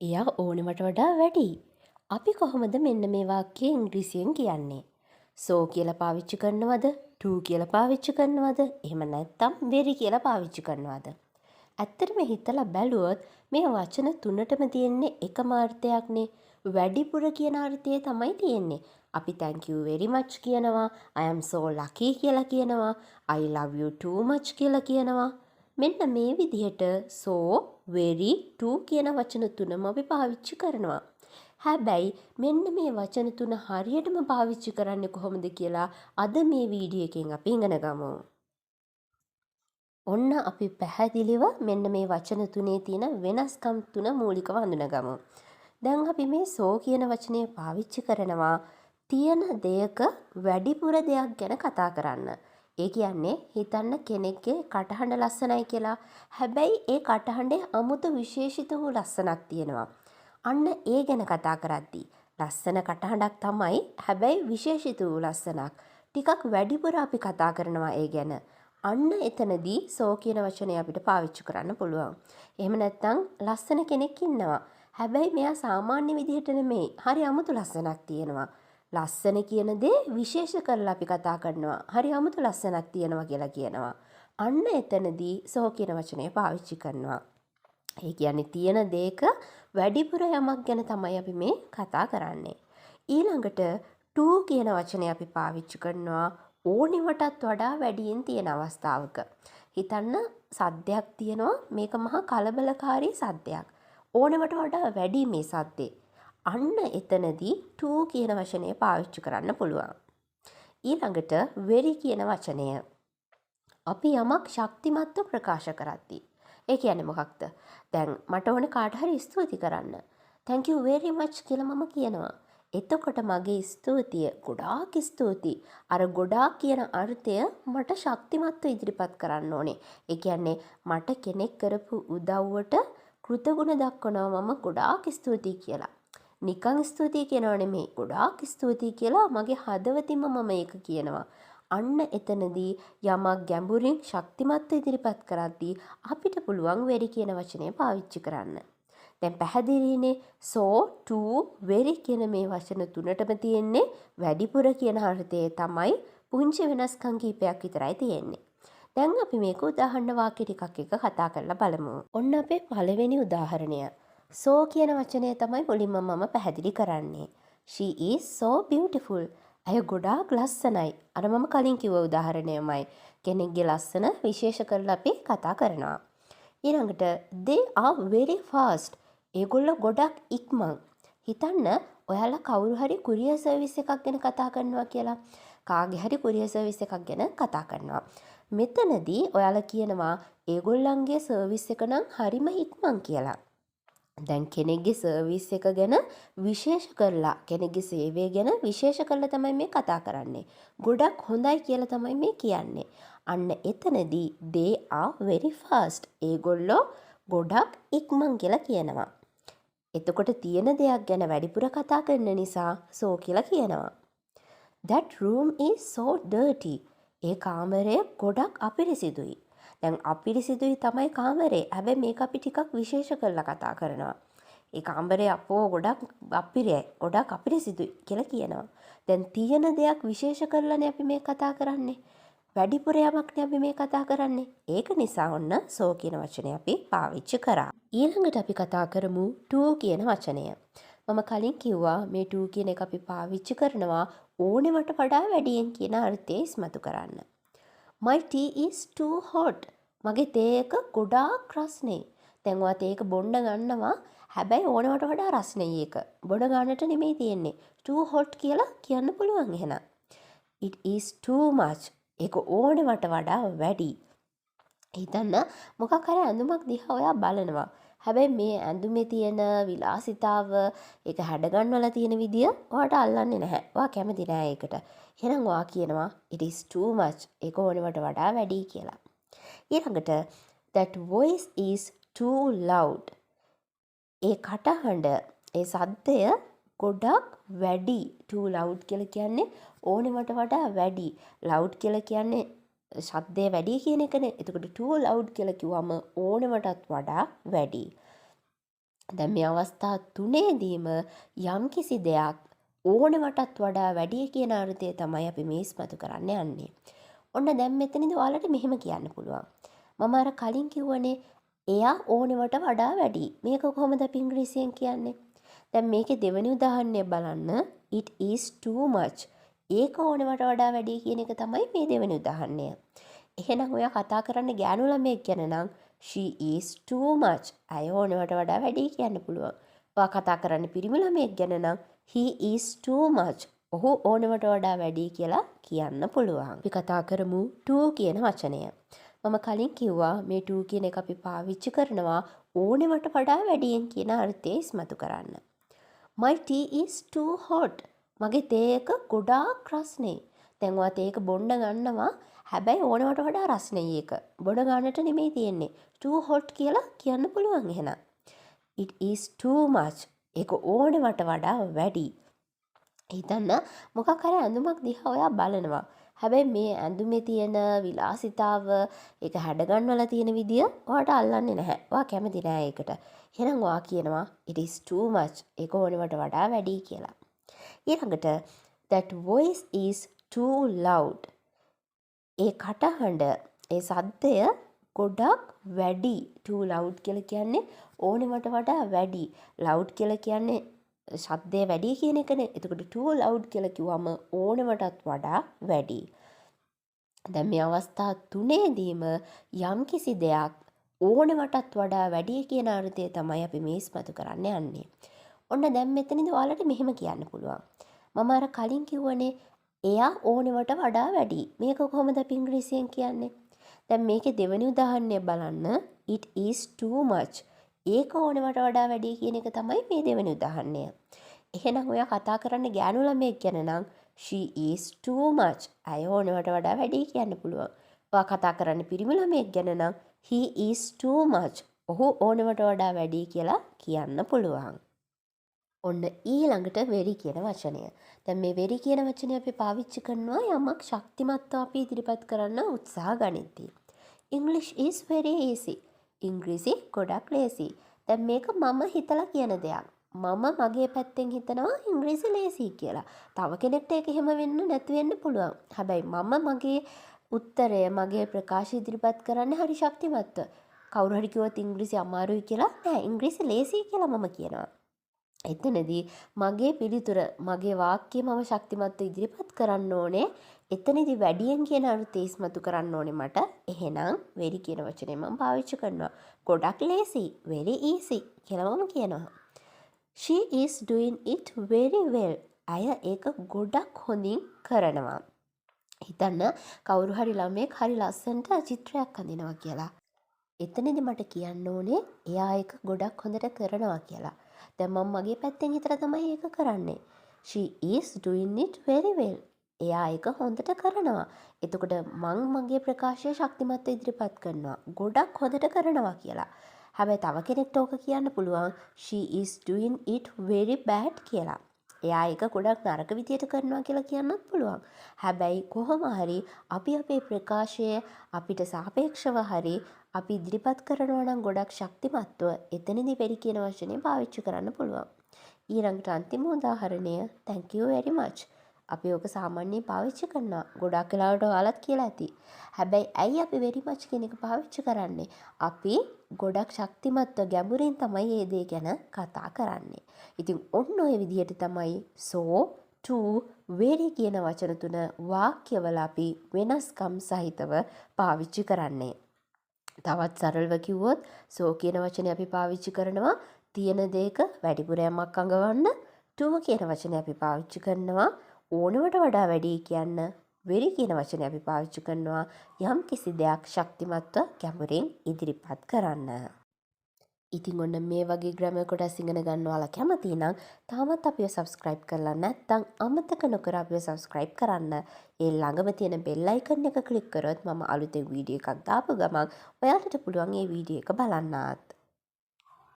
එයා ඕනෙමට වඩා වැඩි. අපි කොහොමද මෙන්න මේ වාක්‍යය ඉංග්‍රීසියෙන් කියන්නේ? සෝ කියලා පාවිච්චි කරනවද? ටූ කියලා පාවිච්චි කරනවද? එහෙම නැත්නම් වෙරි කියලා පාවිච්චි කරනවද? ඇත්තටම හිතලා බැලුවොත් මේ වචන තුනටම තියෙන්නේ එකම අර්ථයක්නේ. වැඩිපුර කියන අර්ථය තමයි තියෙන්නේ. අපි thank you very much කියනවා, I am so lucky කියලා කියනවා, I love you too much කියලා කියනවා. මෙන්න මේ විදිහට so, very, to කියන වචන තුනම අපි පාවිච්චි කරනවා. හැබැයි මෙන්න මේ වචන තුන හරියටම පාවිච්චි කරන්නේ කොහොමද කියලා අද මේ වීඩියෝ එකෙන් අපි ඉගෙන ගමු. ඔන්න අපි පැහැදිලිව මෙන්න මේ වචන තුනේ තියෙන වෙනස්කම් තුන මූලිකව හඳුනගමු. දැන් අපි මේ සෝ කියන වචනය පාවිච්චි කරනවා තියෙන දෙයක වැඩිපුර දෙයක් ගැන කතා කරන්න. ඒ කියන්නේ හිතන්න කෙනෙක්ගේ කටහඬ ලස්සනයි කියලා. හැබැයි ඒ කටහඬේ අමුතු විශේෂිත වූ ලස්සනක් තියෙනවා. අන්න ඒ ගැන කතා කරද්දී ලස්සන කටහඬක් තමයි. හැබැයි විශේෂිත වූ ලස්සනක්. ටිකක් වැඩිපුර අපි කතා කරනවා ඒ ගැන. අන්න එතනදී සෝ කියන වචනය අපිට පාවිච්චි කරන්න පුළුවන්. එහෙම නැත්නම් ලස්සන කෙනෙක් ඉන්නවා. හැබැයි මෙයා සාමාන්‍ය විදිහට නෙමෙයි. හරි අමුතු ලස්සනක් තියෙනවා. ලස්සන කියන දේ විශේෂ කරලා අපි කතා කරනවා. හරි අමුතු ලස්සනක් තියෙනවා කියලා කියනවා. අන්න එතනදී සෝ කියන වචනය පාවිච්චි කරනවා. ඒ කියන්නේ තියෙන දෙයක වැඩිපුර යමක් ගැන තමයි අපි මේ කතා කරන්නේ. ඊළඟට to කියන වචනය අපි පාවිච්චි කරනවා ඕනෙවටත් වඩා වැඩියෙන් තියෙන අවස්ථාවක. හිතන්න සද්දයක් තියෙනවා, මේක මහා කලබලකාරී සද්දයක්. ඕනෙවට වඩා වැඩි මේ සද්දේ. අන්න එතනදී to කියන වචනය පාවිච්චි කරන්න පුළුවන්. ඊළඟට very කියන වචනය. අපි යමක් ශක්තිමත්ව ප්‍රකාශ කරද්දී. ඒ කියන්නේ මොකක්ද? දැන් මට ඕනේ කාට හරි ස්තුති කරන්න. thank you very much කියලා මම කියනවා. එතකොට මගේ ස්තුතිය ගොඩාක් ස්තුතියි. අර ගොඩාක් කියන අර්ථය මට ශක්තිමත්ව ඉදිරිපත් කරන්න ඕනේ. ඒ කියන්නේ මට කෙනෙක් කරපු උදව්වට කෘතගුණ දක්වනවා මම ගොඩාක් ස්තුතියි කියලා. නිකන් ස්තුතියි කියනව නෙමෙයි, ගොඩාක් ස්තුතියි කියලා මගේ හදවතින්ම මම ඒක කියනවා. අන්න එතනදී යමක් ගැඹුරින් ශක්තිමත්ව ඉදිරිපත් කරද්දී අපිට පුළුවන් වෙරි කියන වචනය පාවිච්චි කරන්න. දැන් පැහැදිලිනේ so, to, very කියන මේ වචන තුනටම තියෙන්නේ වැඩිපුර කියන අර්ථය තමයි. පුංචි වෙනස්කම් කිහිපයක් විතරයි තියෙන්නේ. දැන් අපි මේක උදාහරණ වාක්‍ය ටිකක් එක කතා කරලා බලමු. ඔන්න අපේ පළවෙනි උදාහරණය. so කියන වචනය තමයි මුලින්ම මම පැහැදිලි කරන්නේ. she is so beautiful. ඇය ගොඩාක් ලස්සනයි. අර මම කලින් කිව්ව උදාහරණයමයි. කෙනෙක්ගේ ලස්සන විශේෂ කරලා අපි කතා කරනවා. ඊළඟට they are very fast. ඒගොල්ලෝ ගොඩක් ඉක්මන්. හිතන්න ඔයාලා කවුරු හරි කුරියර් සර්විස් එකක් ගැන කතා කරනවා කියලා. කාගේ හරි කුරියර් සර්විස් එකක් ගැන කතා කරනවා. මෙතනදී ඔයාලා කියනවා ඒගොල්ලන්ගේ සර්විස් එක නම් හරිම ඉක්මන් කියලා. දැන් කෙනෙක්ගේ සර්විස් එක ගැන විශේෂ කරලා, කෙනෙක්ගේ සේවය ගැන විශේෂ කරලා තමයි මේ කතා කරන්නේ. ගොඩක් හොඳයි කියලා තමයි මේ කියන්නේ. අන්න එතනදී they are very fast. ඒගොල්ලෝ ගොඩක් ඉක්මන් කියලා කියනවා. එතකොට තියෙන දෙයක් ගැන වැඩිපුර කතා කරන නිසා so කියලා කියනවා. That room is so dirty. ඒ කාමරය ගොඩක් අපිරිසිදුයි. දැන් අපිරිසිදුයි තමයි කාමරේ. හැබැයි මේක අපි ටිකක් විශේෂ කරලා කතා කරනවා. ඒ කාමරේ අපෝ ගොඩක් අපිරියයි, ගොඩක් අපිරිසිදුයි කියලා කියනවා. දැන් තියෙන දෙයක් විශේෂ කරලානේ අපි මේ කතා කරන්නේ. වැඩිපුර යමක්නේ අපි මේ කතා කරන්නේ. ඒක නිසා ඔන්න so කියන වචනය අපි පාවිච්චි කරා. ඊළඟට අපි කතා කරමු to කියන වචනය. මම කලින් කිව්වා මේ to කියන එක අපි පාවිච්චි කරනවා ඕනෙවට වඩා වැඩියෙන් කියන අර්ථය ඉස්මතු කරන්න. My tea is too hot. මගේ තේ එක ගොඩාක් රස්නේ. දැන් ඔයා තේ එක බොන්න ගන්නවා. හැබැයි ඕනවට වඩා රස්නේ ඒක. බොන ගන්නට නෙමෙයි තියෙන්නේ. too hot කියලා කියන්න පුළුවන් එහෙනම්. It is too much. ඒක ඕනෙවට වඩා වැඩි. හිතන්න මොකක් හරි ඇඳුමක් දිහා ඔයා බලනවා. හැබැයි මේ ඇඳුමේ තියෙන විලාසිතාව, ඒක හැඩගන්වලා තියෙන විදිය ඔයාට අල්ලන්නේ නැහැ. ඔයා කැමති නැහැ ඒකට. එහෙනම් ඔයා කියනවා it is too much. ඒක ඕනෙවට වඩා වැඩි කියලා. ඊළඟට that voice is too loud. ඒ කටහඬ, ඒ සද්දය ගොඩක් වැඩි. too loud කියලා කියන්නේ ඕනෙවට වඩා වැඩි. loud කියලා කියන්නේ ශබ්දය වැඩි කියන එකනේ. එතකොට too loud කියලා කිව්වම ඕනෙවටත් වඩා වැඩි. දැන් මේ අවස්ථා තුනේදීම යම්කිසි දෙයක් ඕනෙවටත් වඩා වැඩි කියන අර්ථය තමයි අපි මේ ඉස්මතු කරන්න යන්නේ. ඔන්න දැන් මෙතනදී ඔයාලට මෙහෙම කියන්න පුළුවන්. මම අර කලින් කිව්වනේ එයා ඕනෙවට වඩා වැඩි. මේක කොහොමද අපි ඉංග්‍රීසියෙන් කියන්නේ? දැන් මේකේ දෙවෙනි උදාහරණය බලන්න. It is too much. ඒක ඕනෙවට වඩා වැඩි කියන එක තමයි මේ දෙවෙනි උදාහරණය. එහෙනම් ඔයා කතා කරන්න ගෑනු ළමයෙක් ගැන නම් she is too much. අය ඕනෙවට වඩා වැඩි කියන්න පුළුවන්. ඔයා කතා කරන්න පිරිමි ළමයෙක් ගැන නම් he is too much. ඔහු ඕනෙවට වඩා වැඩි කියලා කියන්න පුළුවන්. අපි කතා කරමු to කියන වචනය. මම කලින් කිව්වා මේ to කියන එක අපි පාවිච්චි කරනවා ඕනෙවට වඩා වැඩියෙන් කියන අර්ථය ඉස්මතු කරන්න. My tea is too hot. මගේ තේ එක ගොඩාක් රස්නේ. දැන් ඔයා තේ එක බොන්න ගන්නවා. හැබැයි ඕනවට වඩා රස්නේ ඒක. බොන ගන්නට නෙමෙයි තියෙන්නේ. too hot කියලා කියන්න පුළුවන් එහෙනම්. It is too much. ඒක ඕනෙවට වඩා වැඩි. හිතන්න මොකක් හරි ඇඳුමක් දිහා ඔයා බලනවා. හැබැයි මේ ඇඳුමේ තියෙන විලාසිතාව ඒක හැඩගන්වලා තියෙන විදිය ඔයාට අල්ලන්නේ නැහැ. ඔයා කැමති නෑ ඒකට. එහෙනම් ඔයා කියනවා it is too much. ඒක ඕනෙවට වඩා වැඩි කියලා. ඊළඟට that voice is too loud. ඒ කටහඬ ඒ සද්දය ගොඩක් වැඩි. too loud කියලා කියන්නේ ඕනෙවට වඩා වැඩි. loud කියලා කියන්නේ ශබ්දය වැඩි කියන එකනේ. එතකොට too loud කියලා කිව්වම ඕනෙවටත් වඩා වැඩි. දැන් මේ අවස්ථා තුනේදීම යම්කිසි දෙයක් ඕනෙවටත් වඩා වැඩි කියන අර්ථය තමයි අපි මේ ඉස්මතු කරන්න යන්නේ. ඔන්න දැන් මෙතනදී ඔයාලට මෙහෙම කියන්න පුළුවන්. මම අර කලින් කිව්වනේ එයා ඕනෙවට වඩා වැඩි. මේක කොහොමද අපි ඉංග්‍රීසියෙන් කියන්නේ? දැන් මේකේ දෙවෙනි උදාහරණය බලන්න. It is too much. ඒක ඕනෙවට වඩා වැඩි කියන එක තමයි මේ දෙවෙනි උදාහරණය. එහෙනම් ඔයා කතා කරන්න ගෑනු ළමයෙක් ගැන නම් she is too much. අය ඕනෙවට වඩා වැඩි කියන්න පුළුවන්. ඔයා කතා කරන්න පිරිමි ළමයෙක් ගැන නම් he is too much. ඔහු ඕනෙවට වඩා වැඩි කියලා කියන්න පුළුවන්. ඔන්න ඊළඟට very කියන වචනය. දැන් මේ very කියන වචනේ අපි පාවිච්චි කරනවා යමක් ශක්තිමත්ව අපි ඉදිරිපත් කරන්න උත්සාහ ගනිද්දී. English is very easy. ඉංග්‍රීසි ගොඩක් ලේසි. දැන් මේක මම හිතලා කියන දෙයක්. මම මගේ පැත්තෙන් හිතනවා ඉංග්‍රීසි ලේසි කියලා. තව කෙනෙක්ට ඒක එහෙම වෙන්න නැති වෙන්න පුළුවන්. හැබැයි මම මගේ උත්තරය මගේ ප්‍රකාශ ඉදිරිපත් කරන්නේ හරි ශක්තිමත්ව. කවුරු හරි කිව්වොත් ඉංග්‍රීසි අමාරුයි කියලා නෑ ඉංග්‍රීසි ලේසි කියලා මම කියනවා. එතනදී මගේ පිළිතුර මගේ වාක්‍යය මම ශක්තිමත්ව ඉදිරිපත් කරන්න ඕනේ. එතනදී වැඩියෙන් කියන අර්ථය ඉස්මතු කරන්න ඕනේ මට. එහෙනම් very කියන වචනේ මම පාවිච්චි කරනවා. ගොඩක් ලේසි, very easy කියලා මම කියනවා. She is doing it very well. අය ඒක ගොඩක් හොඳින් කරනවා. හිතන්න කවුරු හරි ළමයෙක් හරි ලස්සනට චිත්‍රයක් අඳිනවා කියලා. එතනදී මට කියන්න ඕනේ එයා ඒක ගොඩක් හොඳට කරනවා කියලා. දැන් මම මගේ පැත්තෙන් හිතලා තමයි ඒක කරන්නේ. She is doing it very well. එයා ඒක හොඳට කරනවා. එතකොට මං මගේ ප්‍රකාශය ශක්තිමත්ව ඉදිරිපත් කරනවා. ගොඩක් හොඳට කරනවා කියලා. හැබැයි තව කෙනෙක්ට ඕක කියන්න පුළුවන් she is doing it very bad කියලා. එයා ඒක ගොඩක් නරක විදියට කරනවා කියලා කියන්නත් පුළුවන්. හැබැයි කොහොම හරි අපි අපේ ප්‍රකාශය අපිට සාපේක්ෂව හරි අපි ඉදිරිපත් කරනවා නම් ගොඩක් ශක්තිමත්ව එතනදී very කියන වචනේ පාවිච්චි කරන්න පුළුවන්. ඊළඟට අන්තිම උදාහරණය thank you very much. අපි ඕක සාමාන්‍යයෙන් පාවිච්චි කරනවා. ගොඩක් වෙලාවට ඔයාලත් කියලා ඇති. හැබැයි ඇයි අපි very much කියන එක පාවිච්චි කරන්නේ? අපි ගොඩක් ශක්තිමත්ව ගැඹුරින් තමයි මේ දේ ගැන කතා කරන්නේ. ඉතින් ඔන්න ඔය විදිහට තමයි so, to, very කියන වචන තුන වාක්‍යවල අපි වෙනස්කම් සහිතව පාවිච්චි කරන්නේ. තවත් සරලව කිව්වොත් so කියන වචනේ අපි පාවිච්චි කරනවා තියෙන දෙයක වැඩිපුර යමක් අඟවන්න. to කියන වචනේ අපි පාවිච්චි කරනවා ඕනවට වඩා වැඩි කියන්න. very කියන වචනේ අපි පාවිච්චි කරනවා යම් කිසි දෙයක් ශක්තිමත්ව ගැඹුරින් ඉදිරිපත් කරන්න. ඉතින් ඔන්න මේ වගේ ග්‍රැමර් කොටස් ඉගෙන ගන්න ඔයාලා කැමති නම් තාමත් අපිව subscribe කරලා නැත්නම් අමතක නොකර අපිව subscribe කරන්න. ඒ ළඟම තියෙන bell icon එක click කරොත් මම අලුතෙන් වීඩියෝ එකක් දාපු ගමන් ඔයාලට පුළුවන් මේ වීඩියෝ එක බලන්නත්.